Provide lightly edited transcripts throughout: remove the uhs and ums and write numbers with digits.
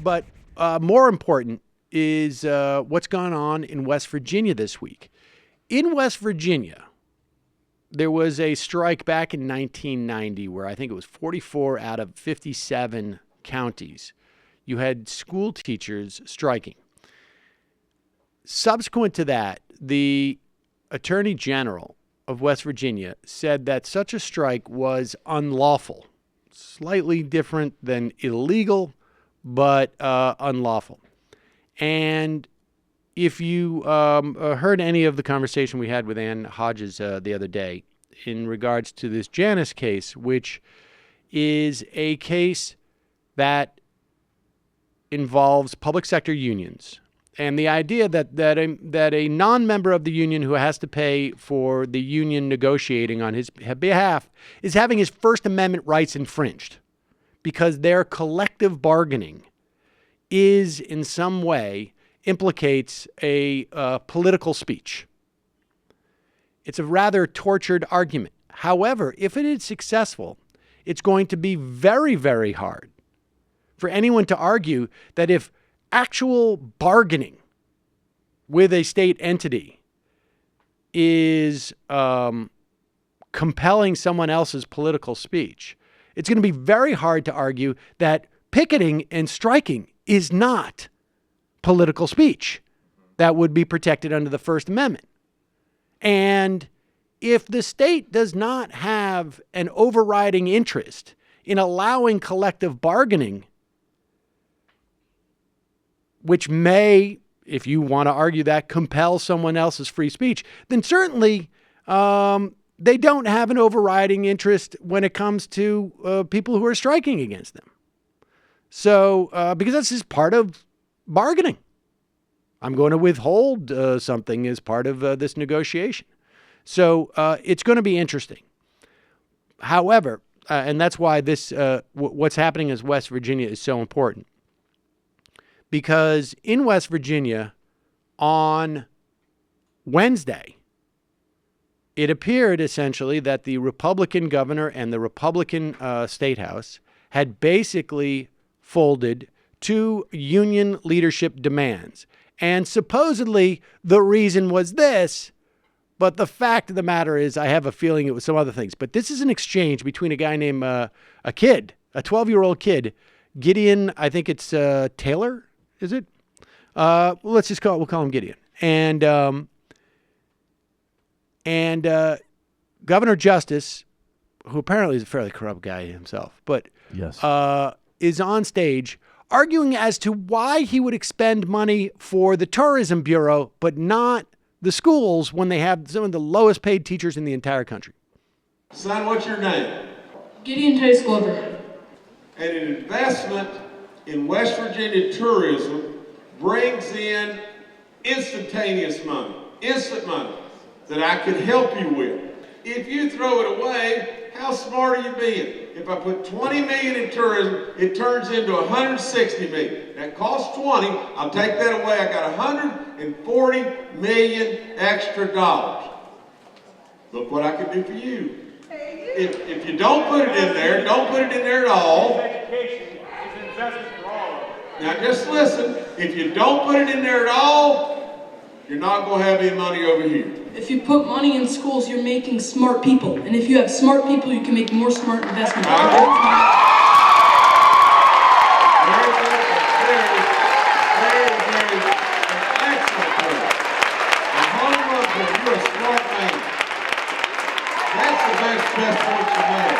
But more important is what's gone on in West Virginia this week. In West Virginia, there was a strike back in 1990 where I think it was 44 out of 57 counties. You had school teachers striking. Subsequent to that, the Attorney General of West Virginia said that such a strike was unlawful, slightly different than illegal, but unlawful. And if you heard any of the conversation we had with Ann Hodges the other day in regards to this Janus case, which is a case that involves public sector unions, and the idea that a non-member of the union who has to pay for the union negotiating on his behalf is having his First Amendment rights infringed because their collective bargaining is in some way implicates a political speech. It's a rather tortured argument. However, if it is successful, it's going to be very, very hard for anyone to argue that if actual bargaining with a state entity is compelling someone else's political speech, it's going to be very hard to argue that picketing and striking is not political speech that would be protected under the First Amendment. And if the state does not have an overriding interest in allowing collective bargaining, which may, if you want to argue that, compel someone else's free speech, then certainly they don't have an overriding interest when it comes to people who are striking against them. So, because this is part of bargaining. I'm going to withhold something as part of this negotiation. So it's going to be interesting. However, and that's why this what's happening in West Virginia is so important. Because in West Virginia, on Wednesday, it appeared essentially that the Republican governor and the Republican state house had basically folded to union leadership demands. And supposedly the reason was this, but the fact of the matter is I have a feeling it was some other things. But this is an exchange between a guy named a 12-year-old kid, Gideon, I think it's Taylor, is it? We'll call him Gideon. And Governor Justice, who apparently is a fairly corrupt guy himself, but yes, is on stage arguing as to why he would expend money for the Tourism Bureau, but not the schools when they have some of the lowest paid teachers in the entire country. Son, what's your name? Gideon Chase Glover. And an investment in West Virginia tourism brings in instantaneous money, instant money that I can help you with. If you throw it away, how smart are you being? If I put $20 million in tourism, it turns into $160 million. That costs $20. I'll take that away. I got $140 million extra dollars. Look what I can do for you. If you don't put it in there, don't put it in there at all. Education is an investment for all of us. Now just listen. If you don't put it in there at all, you're not going to have any money over here. If you put money in schools, you're making smart people. And if you have smart people, you can make more smart investments. Very excellent point. A home run point. You're a smart man. That's the best point you made.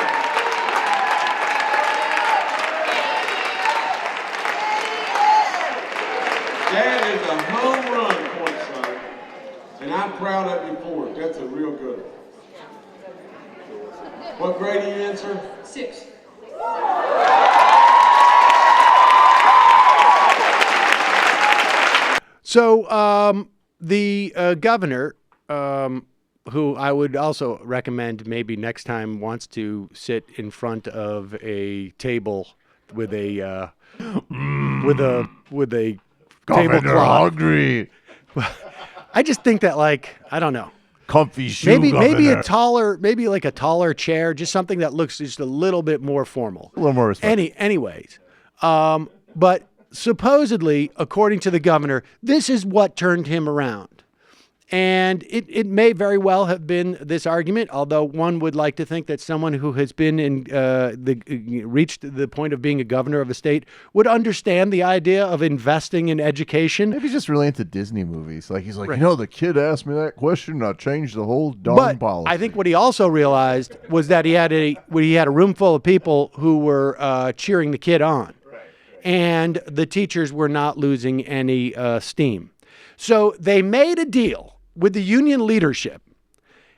That is a home run point, son. And I'm proud of you for it. That's a real good one. What grade are you in, sir? 6. So the governor, who I would also recommend maybe next time wants to sit in front of a table with a tablecloth. Hungry. I just think that, like, I don't know. Comfy shoe. Maybe governor. like a taller chair, just something that looks just a little bit more formal. A little more respectful. Anyways, but supposedly, according to the governor, this is what turned him around. And it may very well have been this argument, although one would like to think that someone who has been reached the point of being a governor of a state would understand the idea of investing in education. Maybe he's just really into Disney movies. Like he's like, Right. the kid asked me that question, I changed the whole darn But policy. I think what he also realized was that he had a room full of people who were cheering the kid on, and the teachers were not losing any steam. So they made a deal with the union leadership,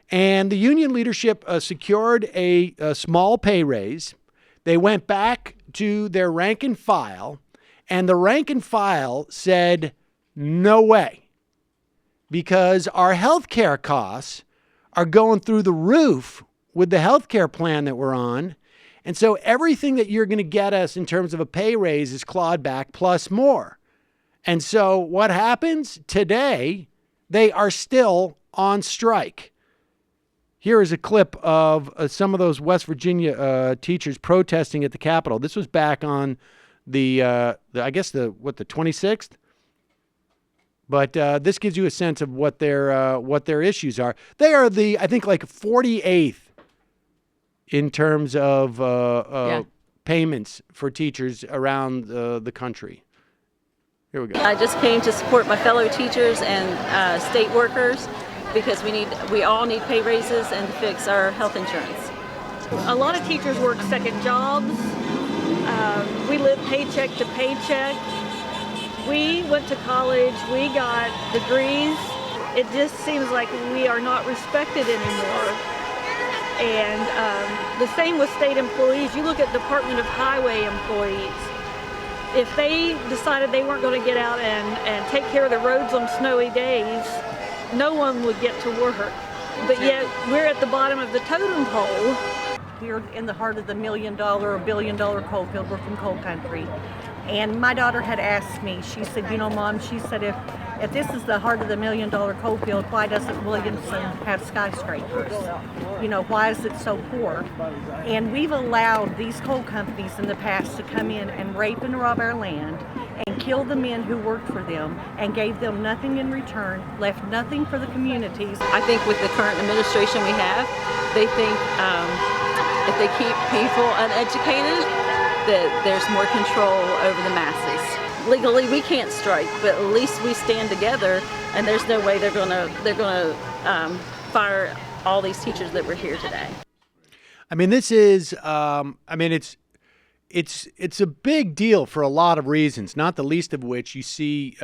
and the union leadership secured a small pay raise. They went back to their rank and file, and the rank and file said, no way, because our health care costs are going through the roof with the health care plan that we're on. And so everything that you're going to get us in terms of a pay raise is clawed back plus more. And so what happens today? They are still on strike. Here is a clip of some of those West Virginia teachers protesting at the Capitol. This was back on the 26th. But this gives you a sense of what their issues are. They are I think 48th in terms of payments for teachers around the country. Here we go. I just came to support my fellow teachers and state workers because we all need pay raises and to fix our health insurance. A lot of teachers work second jobs. We live paycheck to paycheck. We went to college, we got degrees. It just seems like we are not respected anymore. And the same with state employees. You look at Department of Highway employees. If they decided they weren't going to get out and take care of the roads on snowy days, no one would get to work. But yet we're at the bottom of the totem pole. We're in the heart of the $1 million or $1 billion coal field. We're from coal country. And my daughter had asked me, she said, Mom, she said, if this is the heart of the $1 million coal field, why doesn't Williamson have skyscrapers? Why is it so poor? And we've allowed these coal companies in the past to come in and rape and rob our land and kill the men who worked for them and gave them nothing in return, left nothing for the communities. I think with the current administration we have, they think if they keep people uneducated, that there's more control over the masses. Legally, we can't strike, but at least we stand together, and there's no way they're gonna fire all these teachers that were here today. I mean, this is, it's a big deal for a lot of reasons, not the least of which you see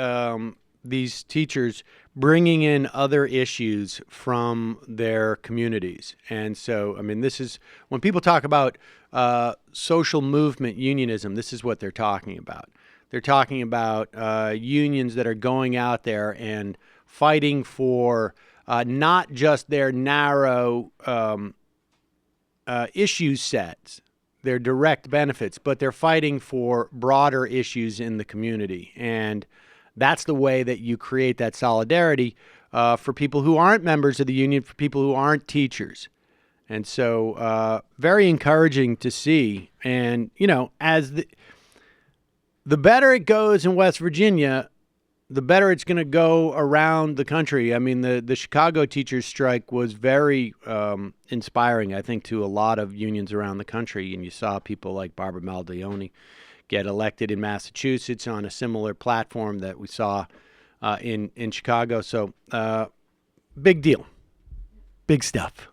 these teachers bringing in other issues from their communities. And so, this is, when people talk about social movement unionism, this is what they're talking about. They're talking about unions that are going out there and fighting for not just their narrow issue sets, their direct benefits, but they're fighting for broader issues in the community. And that's the way that you create that solidarity for people who aren't members of the union, for people who aren't teachers. And so very encouraging to see. And, as the better it goes in West Virginia, the better it's going to go around the country. The Chicago teachers strike was very inspiring, I think, to a lot of unions around the country. And you saw people like Barbara Maldioni get elected in Massachusetts on a similar platform that we saw in Chicago. So big deal. Big stuff.